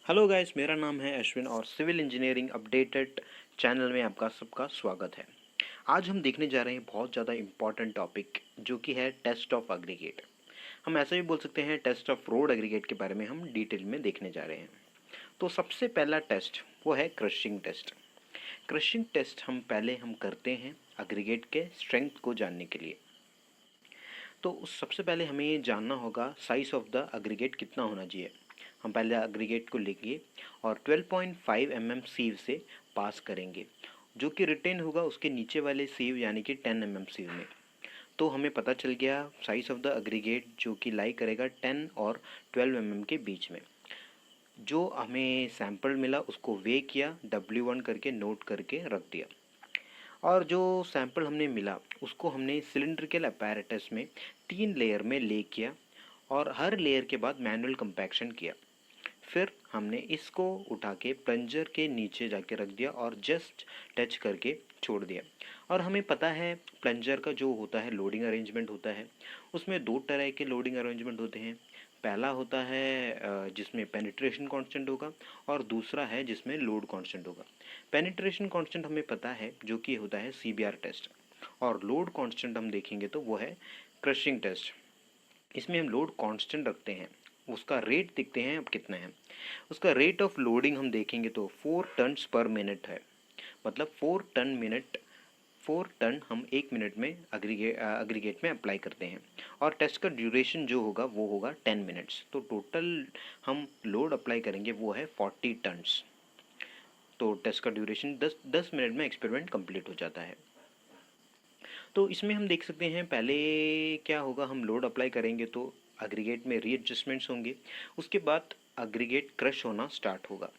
Hello guys, मेरा नाम है अश्विन और सिविल इंजीनियरिंग अपडेटेड चैनल में आपका सबका स्वागत है। आज हम देखने जा रहे हैं बहुत ज़्यादा इम्पॉर्टेंट टॉपिक जो कि है टेस्ट ऑफ एग्रीगेट। हम ऐसे भी बोल सकते हैं टेस्ट ऑफ रोड एग्रीगेट के बारे में हम डिटेल में देखने जा रहे हैं। तो सबसे पहला टेस्ट वो है क्रशिंग टेस्ट। क्रशिंग टेस्ट हम करते हैं एग्रीगेट के स्ट्रेंथ को जानने के लिए। तो सबसे पहले हमें ये जानना होगा साइज ऑफ द एग्रीगेट कितना होना चाहिए। हम पहले एग्रीगेट को लेंगे और 12.5 mm सीव से पास करेंगे, जो कि रिटेन होगा उसके नीचे वाले सीव यानी कि 10 mm सीव में। तो हमें पता चल गया साइज ऑफ द एग्रीगेट जो कि लाई करेगा 10 और 12 mm के बीच में। जो हमें सैंपल मिला उसको वे किया, W1 करके नोट करके रख दिया। और जो सैंपल हमने मिला उसको हमने सिलिंड्रिकल अपैरेटस में 3 लेयर में ले किया और हर लेयर के बाद मैनुअल कंपैक्शन किया। फिर हमने इसको उठा के प्लंजर के नीचे जाके रख दिया और जस्ट टच करके छोड़ दिया। और हमें पता है प्लंजर का जो होता है लोडिंग अरेंजमेंट होता है, उसमें दो तरह के लोडिंग अरेंजमेंट होते हैं। पहला होता है जिसमें पेनिट्रेशन कांस्टेंट होगा और दूसरा है जिसमें लोड कांस्टेंट होगा। पेनिट्रेशन कांस्टेंट हमें पता है जो कि होता है CBR टेस्ट, और लोड कांस्टेंट हम देखेंगे तो वो है क्रशिंग टेस्ट। इसमें हम लोड कांस्टेंट रखते हैं, उसका रेट देखते हैं अब कितना है। उसका रेट ऑफ लोडिंग हम देखेंगे तो 4 टन्स पर मिनट है, मतलब 4 टन हम 1 मिनट में एग्रीगेट में अप्लाई करते हैं। और टेस्ट का ड्यूरेशन जो होगा वो होगा 10 मिनट्स। तो टोटल हम लोड अप्लाई करेंगे वो है 40 टन्स। तो टेस्ट का ड्यूरेशन 10 मिनट में एक्सपेरिमेंट कंप्लीट हो जाता है। तो इसमें हम देख सकते हैं पहले क्या होगा, हम लोड अप्लाई करेंगे तो एग्रीगेट में रीएडजस्टमेंट्स होंगे। उसके बाद एग्रीगेट क्रश होना स्टार्ट होगा।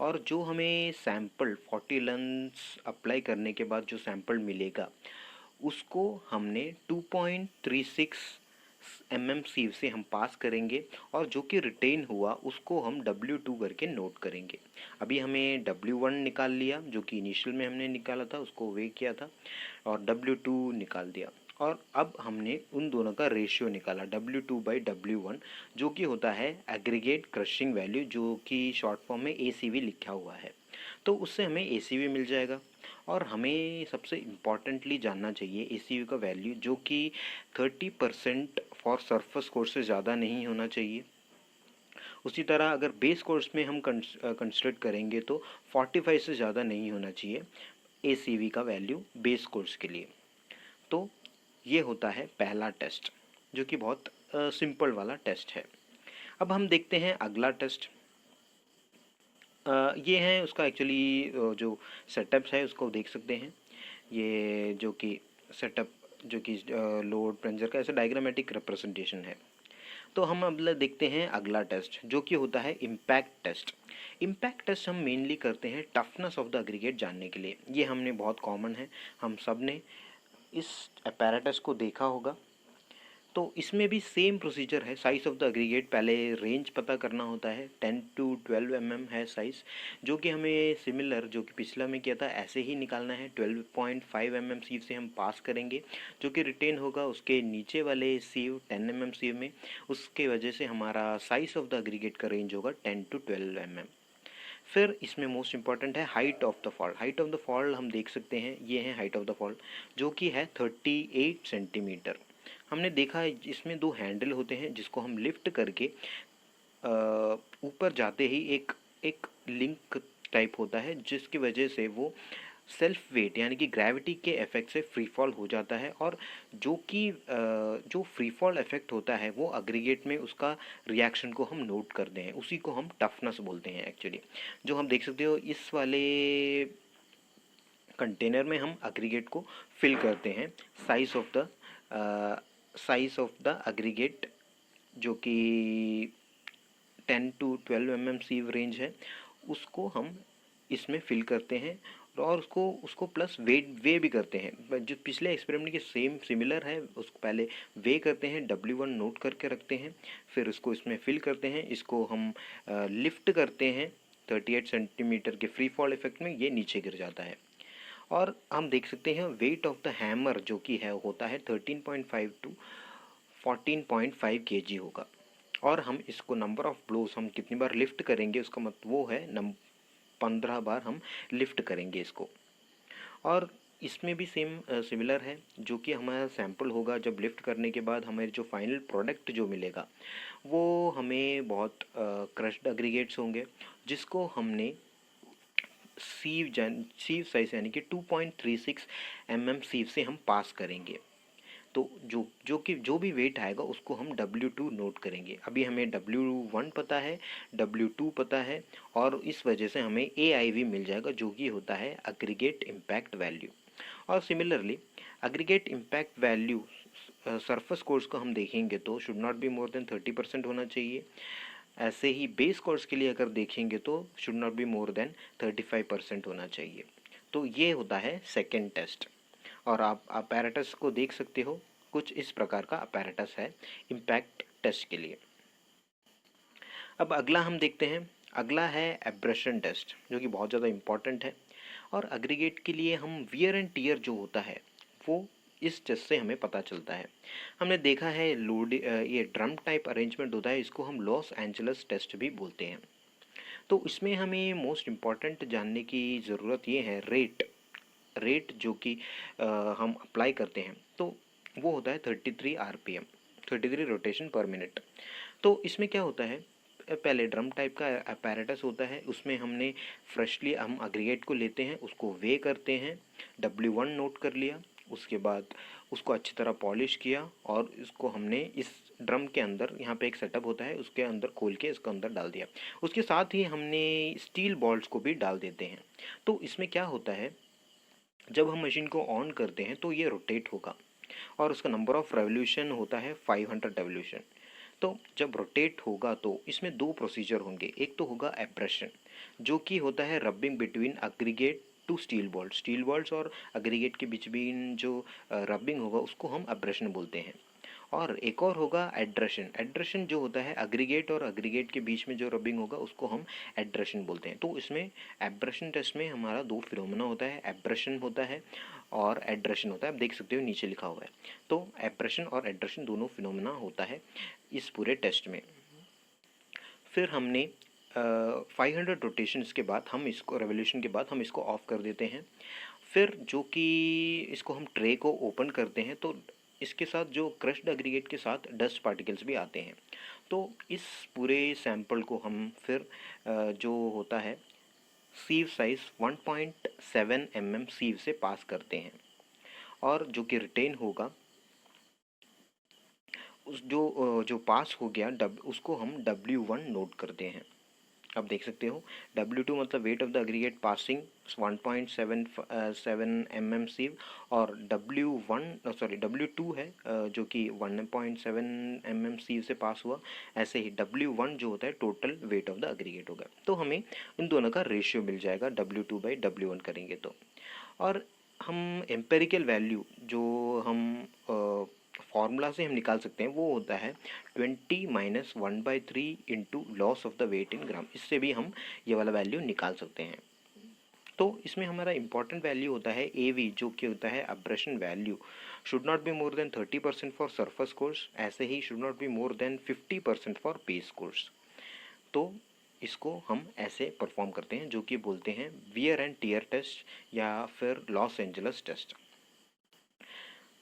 और जो हमें सैंपल 40 लंस अप्लाई करने के बाद जो सैंपल मिलेगा उसको हमने 2.36 mm सीव से हम पास करेंगे, और जो कि रिटेन हुआ उसको हम W2 करके नोट करेंगे। अभी हमें W1 निकाल लिया जो कि इनिशियल में हमने निकाला था, उसको वे किया था और W2 निकाल दिया। और अब हमने उन दोनों का रेशियो निकाला W2/W1, जो कि होता है एग्रीगेट क्रशिंग वैल्यू, जो कि शॉर्ट फॉर्म में ACV लिखा हुआ है। तो उससे हमें ACV मिल जाएगा। और हमें सबसे इम्पॉर्टेंटली जानना चाहिए ACV का वैल्यू, जो कि 30% फॉर सरफेस कोर्स से ज़्यादा नहीं होना चाहिए। उसी तरह अगर बेस कोर्स में हम कंसिडर करेंगे तो 45 से ज़्यादा नहीं होना चाहिए ACV का वैल्यू बेस कोर्स के लिए। तो ये होता है पहला टेस्ट, जो कि बहुत सिंपल वाला टेस्ट है। अब हम देखते हैं अगला टेस्ट। ये है उसका एक्चुअली जो सेटअप्स है उसको देख सकते हैं। ये जो कि सेटअप जो कि लोड प्लंजर का ऐसा डायग्रामेटिक रिप्रेजेंटेशन है। तो हम अब देखते हैं अगला टेस्ट जो कि होता है इम्पैक्ट टेस्ट। इम्पैक्ट टेस्ट हम मेनली करते हैं टफनेस ऑफ द एग्रीगेट जानने के लिए। ये हमने बहुत कॉमन है, हम सब ने इस अपैरेटस को देखा होगा। तो इसमें भी सेम प्रोसीजर है। साइज ऑफ द एग्रीगेट पहले रेंज पता करना होता है, 10 to 12 mm है साइज़, जो कि हमें सिमिलर जो कि पिछला में किया था ऐसे ही निकालना है। 12.5 mm सीव से हम पास करेंगे, जो कि रिटेन होगा उसके नीचे वाले सीव 10 mm सीव में। उसके वजह से हमारा साइज ऑफ द एग्रीगेट का रेंज होगा 10 to 12 mm। फिर इसमें मोस्ट इंपॉर्टेंट है height of the fault. Height of the fault हम देख सकते हैं, ये है हाइट ऑफ द फॉल्ट जो कि है 38 सेंटीमीटर। हमने देखा है इसमें दो हैंडल होते हैं जिसको हम लिफ्ट करके ऊपर जाते ही एक एक लिंक टाइप होता है, जिसकी वजह से वो सेल्फ वेट यानी कि ग्रेविटी के इफेक्ट से फ्री फॉल हो जाता है। और जो कि जो फ्री फॉल इफेक्ट होता है वो एग्रीगेट में उसका रिएक्शन को हम नोट करते हैं, उसी को हम टफनेस बोलते हैं एक्चुअली। जो हम देख सकते हो इस वाले कंटेनर में हम एग्रीगेट को फिल करते हैं। साइज ऑफ द एग्रीगेट जो कि 10 to 12 mm सीव रेंज है, उसको हम इसमें फिल करते हैं। और उसको उसको प्लस वे भी करते हैं, जो पिछले एक्सपेरिमेंट के सेम सिमिलर है। उसको पहले वे करते हैं, W1 नोट करके रखते हैं, फिर उसको इसमें फिल करते हैं, इसको हम लिफ्ट करते हैं 38 सेंटीमीटर के फ्री फॉल इफेक्ट में, ये नीचे गिर जाता है। और हम देख सकते हैं वेट ऑफ द हैमर जो कि है होता है 13.5 to 14.5 kg होगा। और हम इसको नंबर ऑफ ब्लोस हम कितनी बार लिफ्ट करेंगे उसका मतलब वो है 15 बार हम लिफ्ट करेंगे इसको। और इसमें भी सेम सिमिलर है, जो कि हमारा सैंपल होगा जब लिफ्ट करने के बाद हमें जो फाइनल प्रोडक्ट जो मिलेगा वो हमें बहुत क्रश्ड एग्रीगेट्स होंगे, जिसको हमने सीव साइज यानी कि 2.36 सीव से हम पास करेंगे। तो जो भी वेट आएगा उसको हम W2 नोट करेंगे। अभी हमें W1 पता है, W2 पता है, और इस वजह से हमें AIV मिल जाएगा, जो कि होता है एग्रीगेट इम्पैक्ट वैल्यू। और similarly aggregate impact value surface course को हम देखेंगे तो should not be more than 30% होना चाहिए। ऐसे ही बेस कोर्स के लिए अगर देखेंगे तो should not be more then 35% होना चाहिए। तो ये होता है सेकेंड टेस्ट। और आप अपैरेटस को देख सकते हो, कुछ इस प्रकार का अपैरेटस है इम्पैक्ट टेस्ट के लिए। अब अगला हम देखते हैं, अगला है एब्रेशन टेस्ट, जो कि बहुत ज़्यादा इम्पॉर्टेंट है। और एग्रीगेट के लिए हम वियर एंड टियर जो होता है वो इस टेस्ट से हमें पता चलता है। हमने देखा है ये ड्रम टाइप अरेंजमेंट होता है, इसको हम लॉस एंजलस टेस्ट भी बोलते हैं। तो इसमें हमें मोस्ट इम्पॉर्टेंट जानने की ज़रूरत ये है रेट जो कि हम अप्लाई करते हैं, तो वो होता है 33 RPM, 33 रोटेशन पर मिनट। तो इसमें क्या होता है, पहले ड्रम टाइप का अपैरेटस होता है, उसमें हमने फ्रेशली हम एग्रीगेट को लेते हैं, उसको वे करते हैं, W1 नोट कर लिया, उसके बाद उसको अच्छी तरह पॉलिश किया और इसको हमने इस ड्रम के अंदर, यहाँ पे एक सेटअप होता है उसके अंदर खोल के इसके अंदर डाल दिया। उसके साथ ही हमने स्टील बॉल्स को भी डाल देते हैं। तो इसमें क्या होता है, जब हम मशीन को ऑन करते हैं तो ये रोटेट होगा और उसका नंबर ऑफ रेवोल्यूशन होता है 500 रेवोल्यूशन। तो जब रोटेट होगा तो इसमें दो प्रोसीजर होंगे, एक तो होगा एब्रेशन, जो कि होता है rubbing between aggregate two steel balls और एग्रीगेट के बीच बीन जो रबिंग होगा उसको हम एब्रेशन बोलते हैं। और एक और होगा एड्रेशन जो होता है एग्रीगेट और एग्रीगेट के बीच में जो रबिंग होगा उसको हम एड्रेशन बोलते हैं। तो इसमें एब्रेशन टेस्ट में हमारा दो फिनोमेना होता है, एब्रेशन होता है और एड्रेशन होता है। आप देख सकते हो नीचे लिखा हुआ है। तो एब्रेशन और एड्रेशन दोनों फिनोमेना होता है इस पूरे टेस्ट में। फिर हमने 500 रोटेशंस के बाद हम इसको, रेवोल्यूशन के बाद हम इसको ऑफ कर देते हैं। फिर जो कि इसको हम ट्रे को ओपन करते हैं तो इसके साथ जो क्रश्ड एग्रीगेट के साथ डस्ट पार्टिकल्स भी आते हैं। तो इस पूरे सैंपल को हम फिर जो होता है सीव साइज 1.7 सीव से पास करते हैं, और जो कि रिटेन होगा उस जो पास हो गया उसको हम W1 नोट करते हैं। आप देख सकते हो W2 मतलब weight of the aggregate passing 1.7 सीव, और W2 है जो कि 1.7 सीव से पास हुआ। ऐसे ही W1 जो होता है total weight of the aggregate होगा। तो हमें इन दोनों का रेशियो मिल जाएगा W2/W1 करेंगे तो। और हम एम्पेरिकल वैल्यू जो हम फार्मूला से हम निकाल सकते हैं वो होता है 20 - 1/3 into loss of the weight in gram. इससे भी हम ये वाला वैल्यू निकाल सकते हैं। तो इसमें हमारा इंपॉर्टेंट वैल्यू होता है AV, जो कि होता है abrasion value, should not be more than 30% for surface course, ऐसे ही should not be more than 50% for base course. तो इसको हम ऐसे परफॉर्म करते हैं, जो कि बोलते हैं वियर एंड टियर टेस्ट या फिर लॉस एंजलस टेस्ट।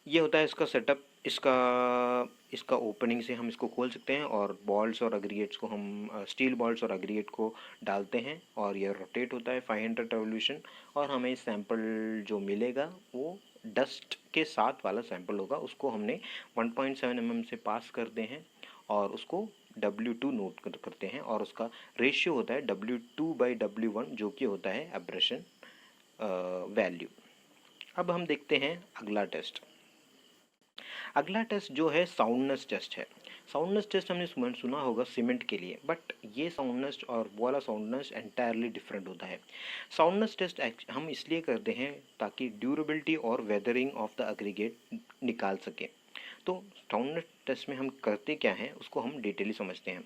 ये होता है इसका सेटअप। इसका ओपनिंग से हम इसको खोल सकते हैं और बॉल्स और एग्रीगेट्स को हम स्टील बॉल्स और एग्रीगेट को डालते हैं और ये रोटेट होता है 500 रेवोल्यूशन, और हमें सैंपल जो मिलेगा वो डस्ट के साथ वाला सैंपल होगा। उसको हमने 1.7 से पास करते हैं और उसको W2 नोट करते हैं, और उसका रेशियो होता है W2/W1, जो कि होता है एब्रेशन वैल्यू। अब हम देखते हैं अगला टेस्ट। अगला टेस्ट जो है साउंडनेस टेस्ट है। साउंडनेस टेस्ट हमने सुना होगा सीमेंट के लिए, बट ये साउंडनेस और वो वाला साउंडनेस एंटायरली डिफरेंट होता है। साउंडनेस टेस्ट हम इसलिए करते हैं ताकि ड्यूरेबिलिटी और वेदरिंग ऑफ द एग्रीगेट निकाल सके। तो साउंडनेस टेस्ट में हम करते क्या हैं उसको हम डिटेली समझते हैं।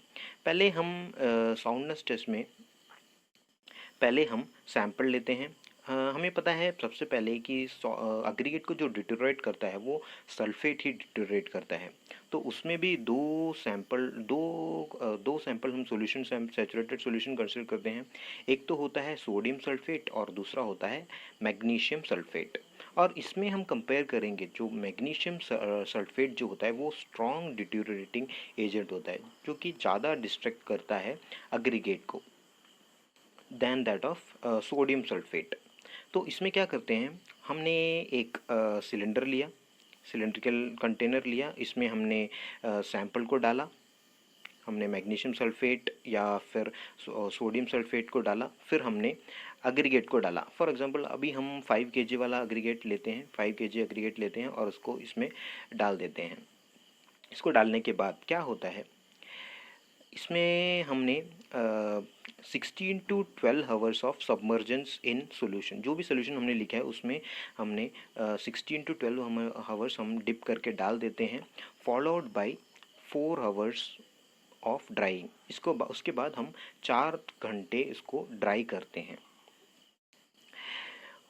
पहले हम साउंडनेस टेस्ट में पहले हम सैंपल लेते हैं हमें पता है सबसे पहले कि एग्रीगेट को जो डिटोरेट करता है वो सल्फेट ही डिटोरेट करता है। तो उसमें भी दो सैंपल हम सॉल्यूशन सैचुरेटेड सॉल्यूशन कंसिडर करते हैं। एक तो होता है सोडियम सल्फेट और दूसरा होता है मैग्नीशियम सल्फेट। और इसमें हम कंपेयर करेंगे, जो मैग्नीशियम सल्फेट जो होता है वो स्ट्रॉन्ग डिटोरेटिंग एजेंट होता है, जो कि ज़्यादा डिस्ट्रैक्ट करता है एग्रीगेट को than that of sodium sulphate. तो इसमें क्या करते हैं, हमने एक सिलेंडर लिया, सिलेंड्रिकल कंटेनर लिया, इसमें हमने सैंपल को डाला, हमने मैग्नीशियम सल्फेट या फिर सोडियम सल्फेट को डाला, फिर हमने एग्रीगेट को डाला। फॉर एग्जांपल अभी हम 5 kg वाला एग्रीगेट लेते हैं, 5 kg एग्रीगेट लेते हैं और उसको इसमें डाल देते हैं। इसको डालने के बाद क्या होता है, इसमें हमने 16 to 12 hours of submergence in solution, जो भी सोल्यूशन हमने लिखा है उसमें हमने 16 to 12 आवर्स हम डिप करके डाल देते हैं, followed by 4 hours of drawing. इसको उसके बाद हम 4 घंटे इसको ड्राई करते हैं।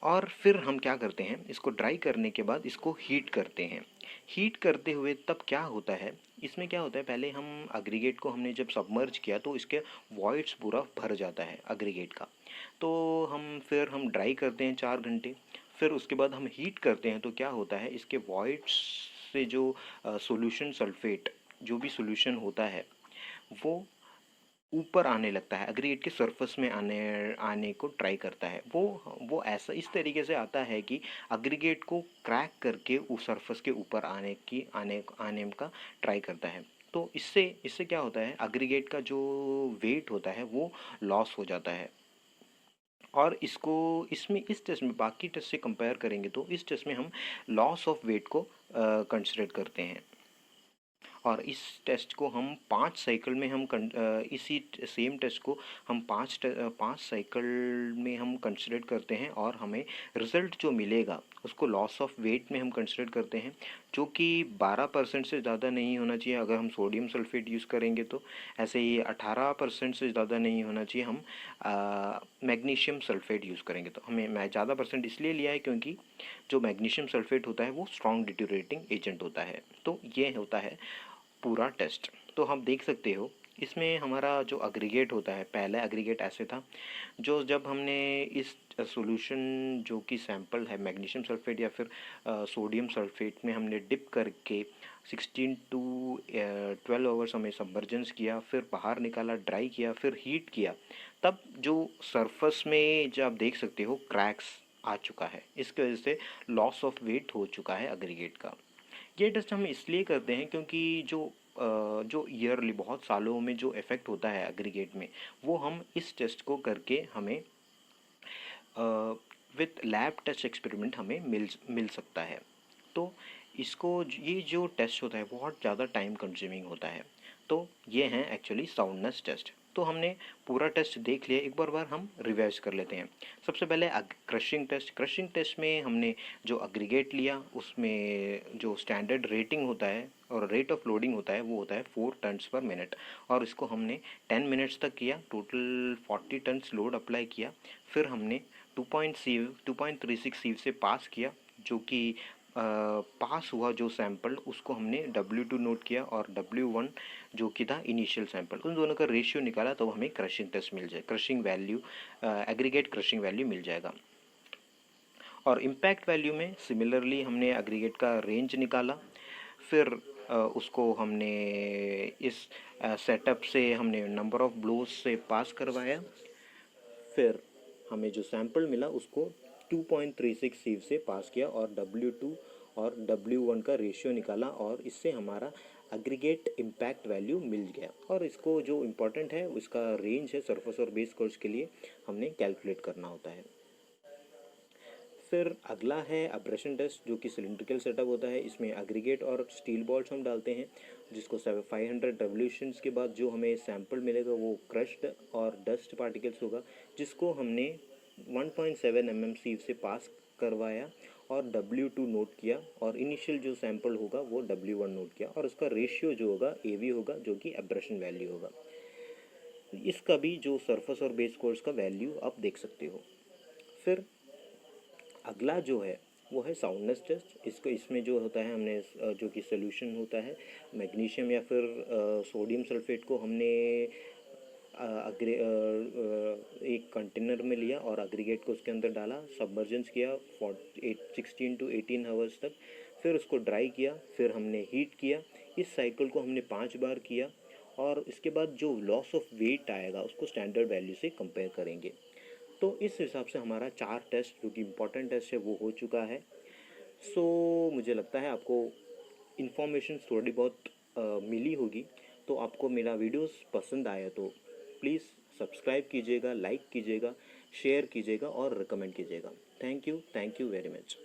और फिर हम क्या करते हैं, इसको ड्राई करने के बाद इसको हीट करते हैं। हीट करते हुए तब क्या होता है, इसमें क्या होता है, पहले हम एग्रीगेट को हमने जब सबमर्ज किया तो इसके वॉइड्स पूरा भर जाता है एग्रीगेट का। तो हम ड्राई करते हैं 4 घंटे, फिर उसके बाद हम हीट करते हैं तो क्या होता है, इसके वॉइड्स से जो सॉल्यूशन सल्फेट जो भी सॉल्यूशन होता है वो ऊपर आने लगता है, एग्रीगेट के सरफेस में आने आने को ट्राई करता है। वो ऐसा इस तरीके से आता है कि एग्रीगेट को क्रैक करके उस सरफेस के ऊपर आने का ट्राई करता है। तो इससे इससे क्या होता है, एग्रीगेट का जो वेट होता है वो लॉस हो जाता है। और इसको इसमें इस टेस्ट में बाकी टेस्ट से कंपेयर करेंगे तो इस टेस्ट में हम लॉस ऑफ वेट को कंसिडर करते हैं। और इस टेस्ट को हम 5 साइकिल में इसी सेम टेस्ट को हम 5 साइकिल में हम कंसिडर करते हैं और हमें रिज़ल्ट जो मिलेगा उसको लॉस ऑफ वेट में हम कंसिडर करते हैं, जो कि 12% से ज़्यादा नहीं होना चाहिए अगर हम सोडियम सल्फेट यूज़ करेंगे। तो ऐसे ही 18% से ज़्यादा नहीं होना चाहिए हम मैग्नीशियम सल्फेट यूज़ करेंगे। तो हमें मैं ज़्यादा परसेंट इसलिए लिया है क्योंकि जो मैग्नीशियम सल्फेट होता है वो स्ट्रॉन्ग डिटोरेटिंग एजेंट होता है। तो ये होता है पूरा टेस्ट। तो हम देख सकते हो इसमें हमारा जो एग्रीगेट होता है, पहला एग्रीगेट ऐसे था, जो जब हमने इस सॉल्यूशन जो कि सैंपल है मैग्नीशियम सल्फेट या फिर सोडियम सल्फेट में हमने डिप करके 16 to 12 आवर्स हमें सबमर्जेंस किया, फिर बाहर निकाला, ड्राई किया, फिर हीट किया, तब जो सरफेस में जो आप देख सकते हो क्रैक्स आ चुका है। इसकी वजह से लॉस ऑफ वेट हो चुका है एग्रीगेट का। ये टेस्ट हम इसलिए करते हैं क्योंकि जो ईयरली बहुत सालों में जो इफ़ेक्ट होता है एग्रीगेट में, वो हम इस टेस्ट को करके हमें विथ लैब टेस्ट एक्सपेरिमेंट हमें मिल सकता है। तो ये जो टेस्ट होता है बहुत ज़्यादा टाइम कंज्यूमिंग होता है। तो ये हैं एक्चुअली साउंडनेस टेस्ट। तो हमने पूरा टेस्ट देख लिया, एक बार हम रिवाइज कर लेते हैं। सबसे पहले क्रशिंग टेस्ट में हमने जो एग्रीगेट लिया उसमें जो स्टैंडर्ड रेटिंग होता है और रेट ऑफ लोडिंग होता है वो होता है 4 टन्स पर मिनट, और इसको हमने 10 मिनट्स तक किया, टोटल 40 टन्स लोड अप्लाई किया। फिर हमने 2.36 सीव से पास किया, जो कि पास हुआ जो सैंपल उसको हमने W2 नोट किया और W1 जो कि था इनिशियल सैंपल, उन दोनों का रेशियो निकाला तो हमें क्रशिंग टेस्ट मिल जाए, crushing value aggregate crushing value मिल जाएगा। और इम्पैक्ट वैल्यू में सिमिलरली हमने एग्रीगेट का रेंज निकाला, फिर उसको हमने इस सेटअप से हमने नंबर ऑफ ब्लोज से पास करवाया, फिर हमें जो सैंपल मिला उसको 2.36 सीव से पास किया और W2 और W1 का रेशियो निकाला, और इससे हमारा एग्रीगेट इम्पैक्ट वैल्यू मिल गया। और इसको जो इम्पोर्टेंट है उसका रेंज है सरफेस और बेस कोर्स के लिए हमने कैलकुलेट करना होता है। फिर अगला है अब्रेशन टेस्ट, जो कि सिलिंड्रिकल सेटअप होता है। इसमें एग्रीगेट और स्टील बॉल्स हम डालते हैं, जिसको 500 रेवोल्यूशंस के बाद जो हमें सैंपल मिलेगा वो क्रश्ड और डस्ट पार्टिकल्स होगा, जिसको हमने 1.7 mm सीव से पास करवाया और W2 नोट किया, और इनिशियल जो सैंपल होगा वो W1 नोट किया, और उसका रेशियो जो होगा AV होगा, जो कि एब्रेशन वैल्यू होगा। इसका भी जो सरफेस और बेस कोर्स का वैल्यू आप देख सकते हो। फिर अगला जो है वो है साउंडनेस टेस्ट। इसमें जो होता है हमने जो कि सोल्यूशन होता है मैग्नीशियम या फिर सोडियम सल्फेट को हमने एक कंटेनर में लिया और एग्रीगेट को उसके अंदर डाला, सबमर्जेंस किया 16 to 18 आवर्स तक, फिर उसको ड्राई किया, फिर हमने हीट किया। इस साइकिल को हमने 5 बार किया और इसके बाद जो लॉस ऑफ वेट आएगा उसको स्टैंडर्ड वैल्यू से कंपेयर करेंगे। तो इस हिसाब से हमारा 4 टेस्ट जो कि इम्पोर्टेंट टेस्ट है वो हो चुका है। सो मुझे लगता है आपको इन्फॉर्मेशन थोड़ी बहुत मिली होगी। तो आपको मेरा वीडियोस पसंद आया तो प्लीज़ सब्सक्राइब कीजिएगा, लाइक कीजिएगा, शेयर कीजिएगा और रिकमेंड कीजिएगा। Thank you very much.